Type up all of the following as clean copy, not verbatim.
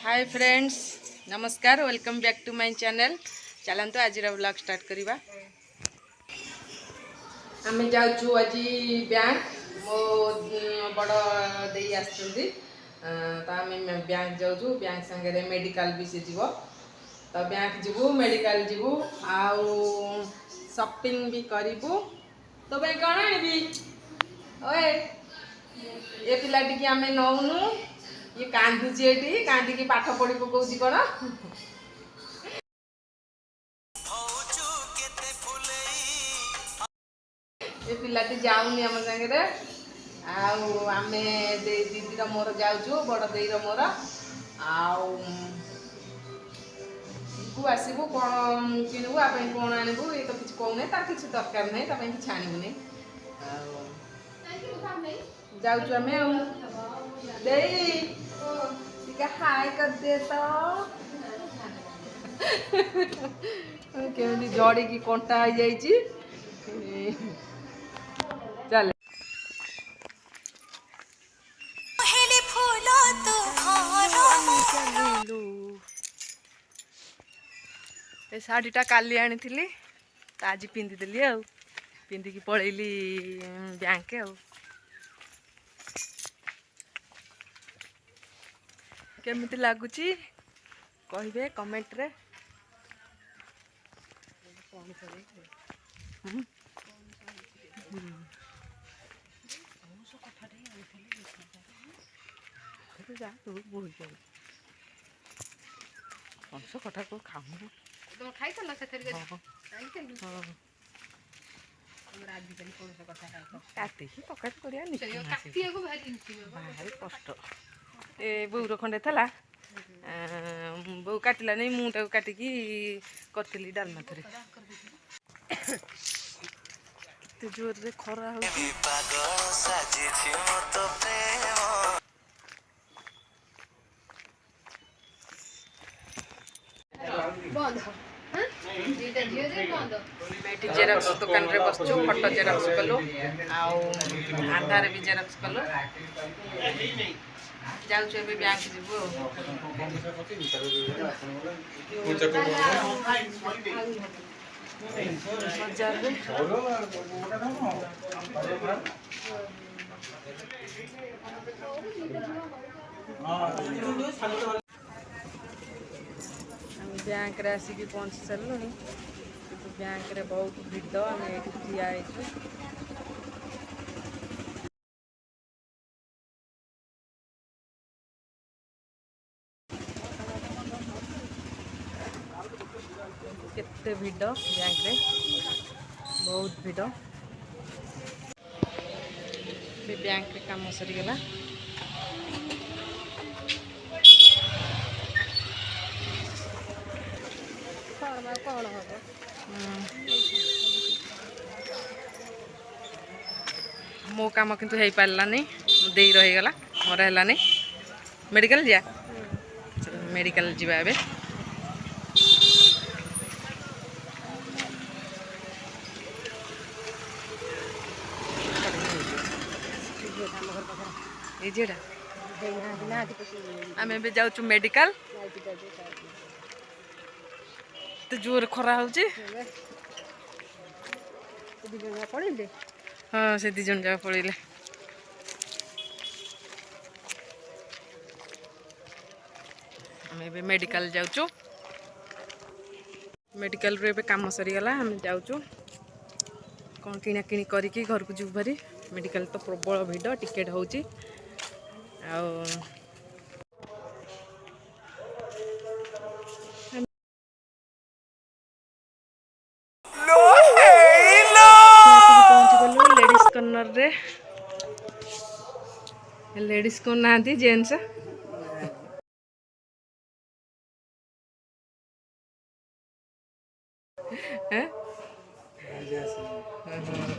हाय friends, नमस्कार। Welcome back to my channel. चलते आज ब्लॉग स्टार्ट करवा। आम जाऊँ आज बैंक मो बड़ दे आम बैंक जाऊँ। बैंक सांगे मेडिकल भी सी जीव तो बैंक जीवु मेडिकल जीवु आउ शॉपिंग भी करूँ। तो भाई कौन आनी ओए ये पिला टी आम नौनु ये कांदुची एटी कांदी पाठ पढ़ी पकाउची कौन ये पिलाटी जाऊनी आम सागे आम दीदी मोर जाऊँ बड़ देर मोर आसबू कौन किणु आप कौन आणबू ये तो किसी कहूना तार किसी दरकार नहीं कि आणबूनी जाऊँ आम हाय कर दे तो केमी जड़ी की कंटा हो जाइए। चल ए शाढ़ीटा काली आनी थी आज पिंधिदेली आ पिंधिकी पलैली बैंक केमिति लगुची कहे कमेंट रे। कंस कटा को खाऊ तुम खाई से भारी कष्ट ए बऊर खंडे था बो काटला नहीं मुझे काटिकी करी डालमा थरे जोर रे खरा जेरक्स दुकान रे बसचु फोटो जेरक्स कलु आधार भी जेरक्स कलु जाऊँ ए बैंक जीवु बैंक रे आसिक पहुँची सारूँ कि बैंक रे बहुत भिड़ आम ये ठिया केते भिड़ बैंक रे बहुत भिड़ बैंक रे काम सरीगला कौन हम मो काम किंतु हो पारानी दे रहीगला मोर है मेडिकल जा मेडिकल जीवा ए जेटा आम ए जाऊँ मेडिकल तो जोर खरा हो हाँ से दी जन जाक पड़े आम ए मेडिकल जाऊँ मेडिकल रे काम सरीगला आम जाऊँ कौन किना किणी करके घर को जीव भारी मेडिकल तो प्रबल भिड़ टिकेट हो लेडीज कॉर्नर रे लेडीज कौन ना जेन्ट्स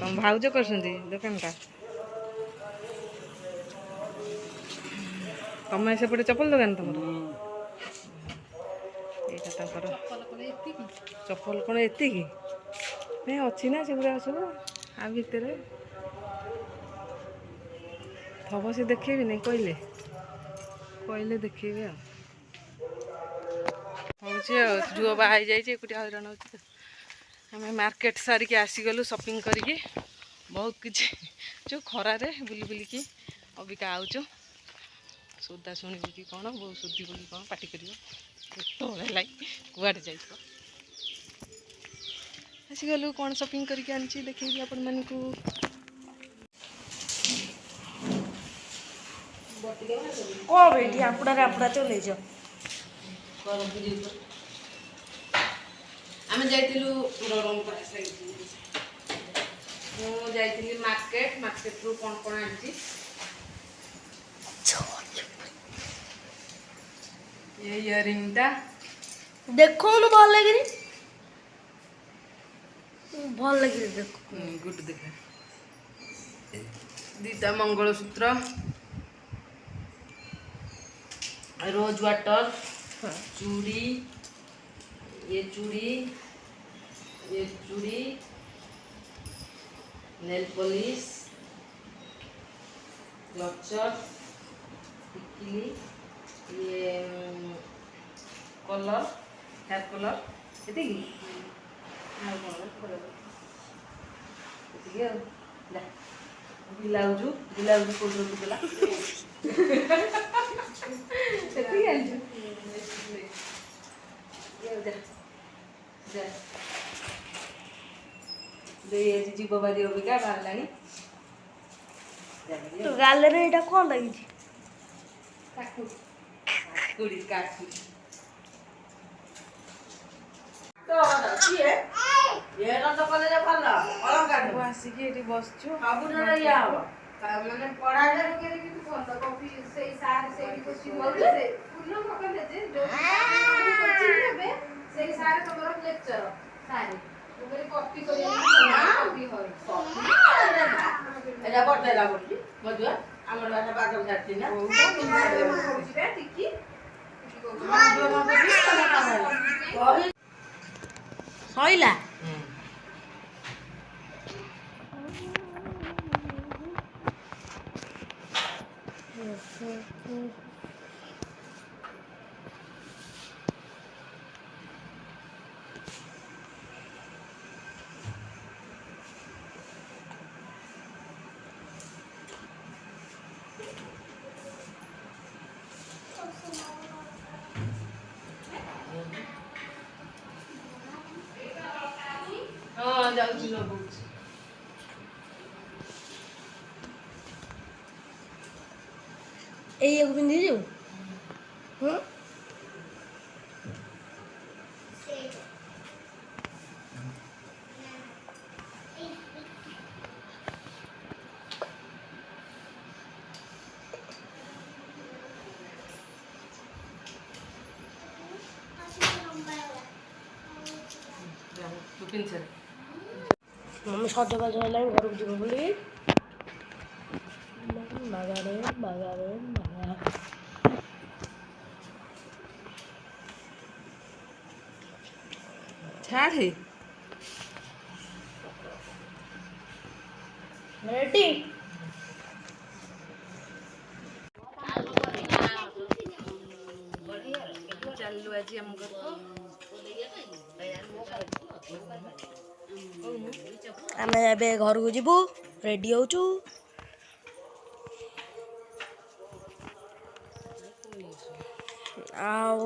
तुम भाउज कर दुकान का तुम सेपटे चप्पल दुकान तुम चप्पल कौन एति नहीं अच्छी ना से सब आ भितर थब से देखेबी नहीं कहले कहले देखेबी ହଉଛି ଆଉ ଝୁଅ ବାହା ହେଇଯାଇଛି ଏକୁଟିଆ ହଇରାଣ ହେଉଛି ତ। ଆମେ ମାର୍କେଟ ସାରିକି ଆସିଗଲୁ ସପିଂ କରିକି ବହୁତ କିଛି ଯେଉଁ ଖରାରେ ବୁଲି ବୁଲିକି ଅବିକା ଆଉଛୁ। ସୋଦା ଶୁଣିବୁ କି କ'ଣ ବୋଉ ଶୁଧିବ କି କ'ଣ ପାଟି କରିବ କେତେବେଳେ ହେଲା କୁଆଡ଼େ ଯାଇଥିବ। ଆସିଗଲୁ କ'ଣ ସପିଂ କରିକି ଆଣିଛି ଦେଖେଇବି ଆପଣମାନଙ୍କୁ। କ'ଣ ଏଠି ଆପଣା ଚଲେଇଛ? ଆମେ ଯାଇଥିଲୁ ମୁଁ ଯାଇଥିଲି ମାର୍କେଟରୁ କ'ଣ କ'ଣ ଆଣିଛି। ये इयरिंगटा ଦେଖଉନୁ ଭଲ ଲାଗିନି ଦେଖ गुड देखा दीटा मंगलसूत्र रोज वाटर चूड़ी ये चूड़ी नेल पॉलिश क्लचर टिकली ये कलर हेयर कलर ये ब्लाउज कोड रखुला जीव बारी अबिका बाहर ତୋ ଗାଲରେ ଏଇଟା କ'ଣ ଲାଗିଛି? ଆସିକି ଏଠି ବସିଛୁ। ମାନେ ପଢାରେ କିଛି ଭଲ କଫି ସେଇ ସାର୍ ସେଇଠି କୋଚିଂ ନେବେ ଫୁଲ ପକେଇଲେ ଯେ ଯୋଉ କୋଚିଂ ନେବେ ସେଇ ସାର୍ ତମର ଲେକ୍ଚର ସାର୍ ଉପରେ କପି କରିବାକୁ କପି ହଏ ଏଟା ବଟେଲା ପଡୁଛି ମଧୁଆ ଆମର ଭାଷା ବାଦଲ ଛାଡିଛି ନା ହଉଛି ବେ ଟିକି ସଇଲା हाँ जाऊँ नबू ଏଇଆକୁ ପିନ୍ଧିଛୁ? तू पिन सर मम्मी सजबाज हेलाଣି ଘରକୁ ଯିବ ବୋଲି ବାଗାରେ छाड़े रेडी चलू आज हम घर को ଆମେ ଏବେ ଘରକୁ ଯିବୁ ରେଡି ହଉଛୁ ଆଉ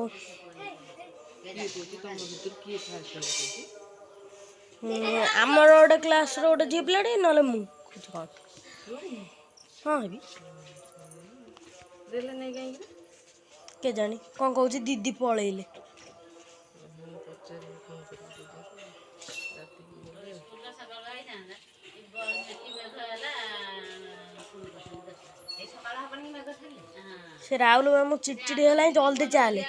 ଆମର ଗୋଟେ କ୍ଲାସର ଗୋଟେ ଝିଅ ପିଲାଟେ ନହେଲେ ମୁଁ ହଁ ହେବି କେଜାଣି କ'ଣ କହୁଛି ଦିଦି ପଳେଇଲେ ସେ ରାହୁଲ ମାମୁଁ ଚିଡ଼ଚିଡ଼ି ହେଲାଣି ଜଲ୍ଦି ଚାଲେ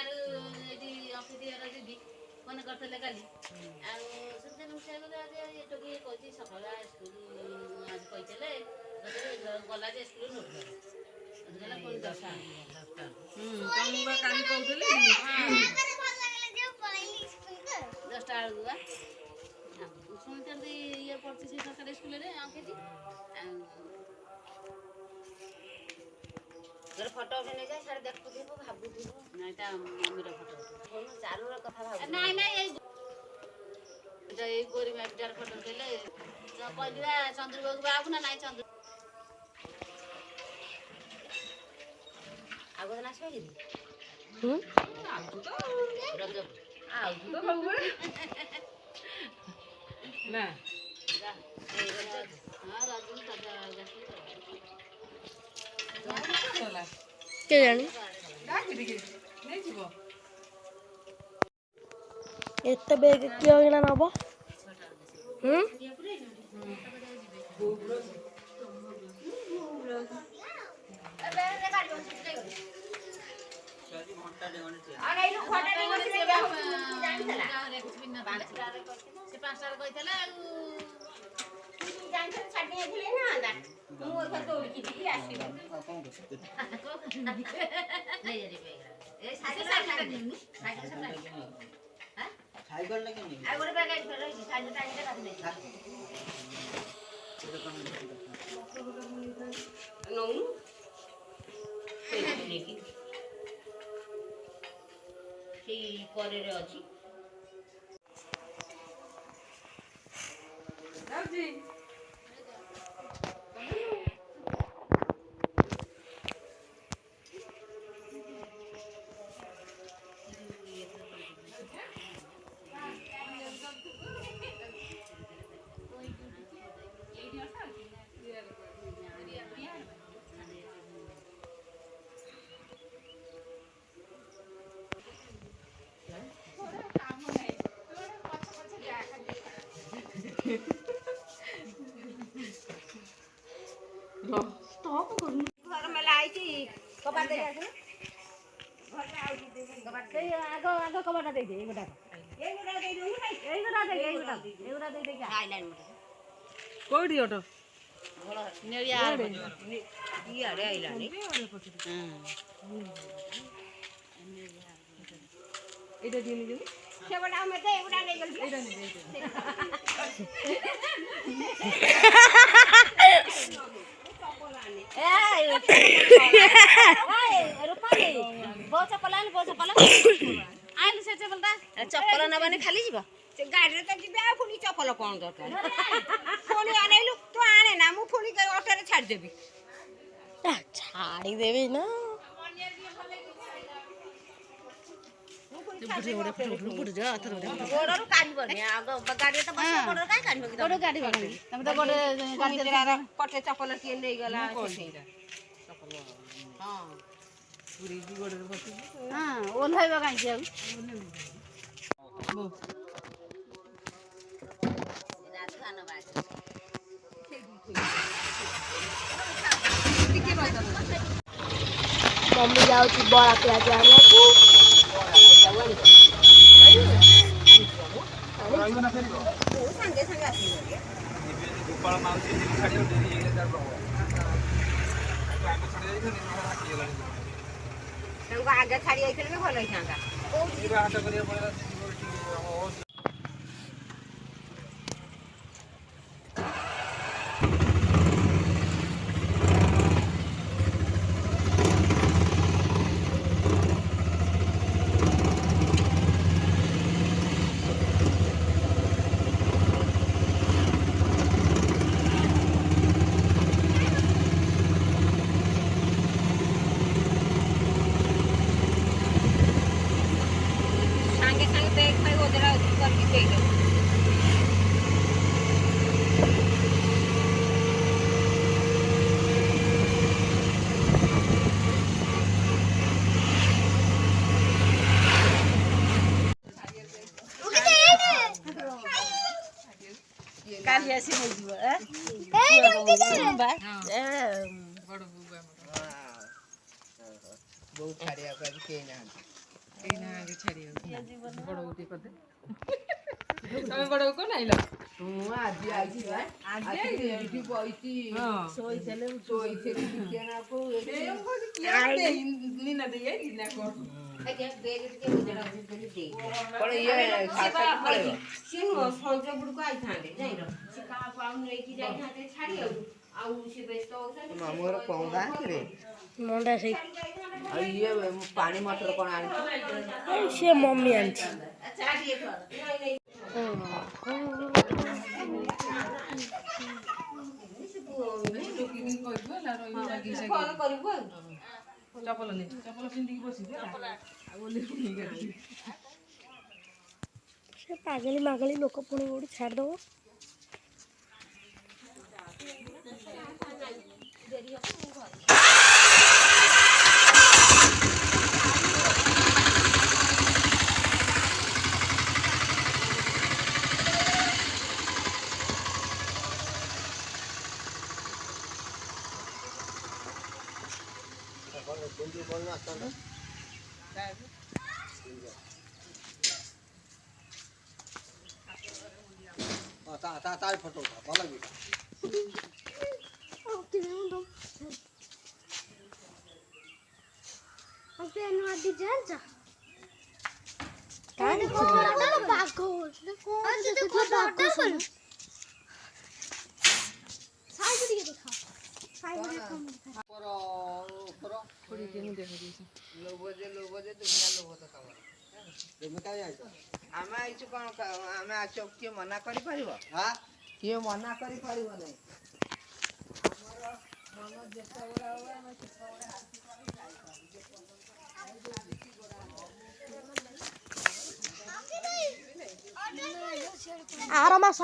ଫଟୋ ଉଠେଇ ନେଇଯାଏ ସାର୍ ଦେଖୁଥିବୁ ଭାବୁଥିବୁ ତା ମମିର ଫଟୋ ଚାରୁର କଥା ଭାବୁ ନାଇଁ ନାଇଁ ଏଇ ଗୋରି ମାଟିଟାର ଫଟୋ ଦେଲେ କହିଲି ଚନ୍ଦ୍ରବାବୁ ବାବୁ ନା ନାଇଁ ଚନ୍ଦ୍ର ଆଉ କୋଉଦିନ ଆସିବ କି ରଜ ଆଉ ତ ସବୁବେଳେ ନା କେଜାଣି ନେଇଯିବ ଏତେ ବେଗ କିଏ କିଣା ନବ? କରେରେ ଅଛି ଯାଉଛି ଘର ମେଲା ଆଇଛି କବାଟ ଦେଇ ଆସିଲେ ଆଗ କବାଟ ଦେଇଦେ ଏଇଗୁଡ଼ା ଦେଇଦେଇକି ଆଇଲାଣି କୋଉଠି ଅଟ ଇଆଡ଼େ ଆଇଲାଣି ଏଇଟା দিয়ে ନେଇଯିବୁ ସେପଟେ ଆମେ ତ ଏଗୁଡ଼ା ନେଇଗଲି ଏଇଟା ନେଇଯିବୁ ଚପଲ ନବାନି ଖାଲି ଯିବ ସେ ଗାଡ଼ିରେ ତ ଯିବେ ଆଉ ପୁଣି ଚପଲ କଣ ଦରକାର ପୁଣି ଅନେଇଲୁ ତୁ ଆଣେ ନା ମୁଁ ପୁଣି ଅଟୋରେ ଛାଡ଼ିଦେବି ଛାଡ଼ିଦେବି ନା ଗୋଡ଼ରୁ କାଢ଼ିବନି ଆଗ ଗାଡ଼ିରେ ତ ବସିବ ଗୋଡ଼ରୁ କାହିଁ କାଢ଼ିବ କି ଗୋଡ଼ କାଢ଼ିବନି ତମେ ତ ଗୋଟେ ପଟେ ଚପଲ କିଏ ନେଇଗଲା ହଁ ଓହ୍ଲାଇବା କାହିଁକି ଆଉ ମମି ଯାଉଛି ବରା ପିଆଜ ଆଣିବାକୁ ସାଙ୍ଗେ ସାଙ୍ଗେ ଆସିବ ଗୋପାଳ ମାଉସୀ ଛାଡ଼ିବ ଡେରି ହେଇଗଲେ ତାର ତାଙ୍କୁ ଆଗେ ଛାଡ଼ି ଯାଇଥିଲେ ବି ଭଲ ହେଇଥାନ୍ତା ହାଟ କରିବାକୁ ପଡ଼ିଲା ସାଙ୍ଗେ ସାଙ୍ଗେ ଦେଖ ଓଦରା କରିକି ଦେଇଦେବୁ କାଲି ଆସି ନେଇଯିବ ବୋଉ ଛାଡ଼ିବାକୁ ଆଜି କେହି ନାହାନ୍ତି ଛାଡ଼ିବାକୁ ବଡ଼ ବୋଉ ଟିକେ କରିଦେ ତମେ ବଡ଼ ବୋଉ କଣ ଆଇଲ ମୁଁ ଆଜି ଆଇଛି ବା ଆଜି ଏଇଠି ବଇଛି ଶୋଇଥିଲେ ନିନା ଦେଇ ଆଇଲି ନା କଣ ସିଏ ନୁହଁ ସଞ୍ଜ ବୁଡ଼କୁ ଆଇଥାନ୍ତେ ଯାଇର ସେ କାହାକୁ ଆଉ ନେଇକି ଯାଇଥାନ୍ତେ ଛାଡ଼ିବାକୁ ଆଉ ସେ ବ୍ୟସ୍ତ ହଉଛନ୍ତି ମାମୁଁର କଣ ଗାଁ କିରେ? ମଣ୍ଡା ସେଇ ଆଉ ଇଏ ପାଣି ମଟର କଣ ଆଣିଛୁ? ସିଏ ମମି ଆଣିଛି। ଫୋନ କରିବୁ ଆଉ ଚପଲ ପିନ୍ଧିକି ବସିବୁ ସେ ପାଗଳି ମାଗଳି ଲୋକ ପୁଣି କୋଉଠି ଛାଡ଼ିଦବ। তাই ফটো ভালো লাগবে। ଆମେ ଆଇଛୁ କଣ ଆମେ ଆଛୁ କିଏ ମନା କରିପାରିବ? କିଏ ମନା କରିପାରିବ ନାହିଁ। ଆମର ମନ ଯେତେବେଳେ ହବ ଆମେ ସେତେବେଳେ ଆର ମାସ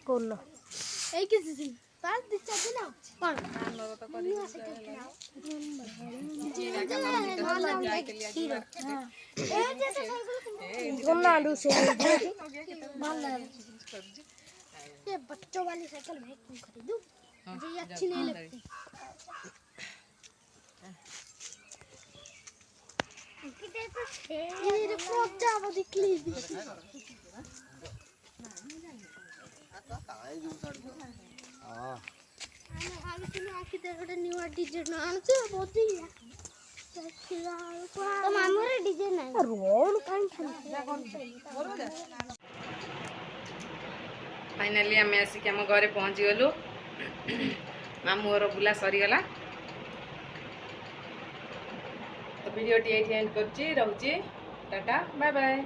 କୋନ ଏଇ କିଛି ଦିନ ତାର 2-4 ଦିନ କଣ बच्चों वाली साइकिल वैक्यूम खरीदू मुझे ये अच्छी नहीं लगती। ये देखो क्या वो दिखली ଆମେ ଭାବିଥିଲୁ ଆଖି ଦେହ ଗୋଟେ ନୂଆ ଡିଜାଇନ ଆଣୁଛୁ ବହୁତ ତ ମାମୁଁର ଡିଜାଇନ ନାହିଁ ରୋଲ କାଇଁ फाइनाली आम आसिक आम घरे पहुँची गलु मामू घर बुला सरीगला तो वीडियो टी एंड कर टाटा बाय बाय।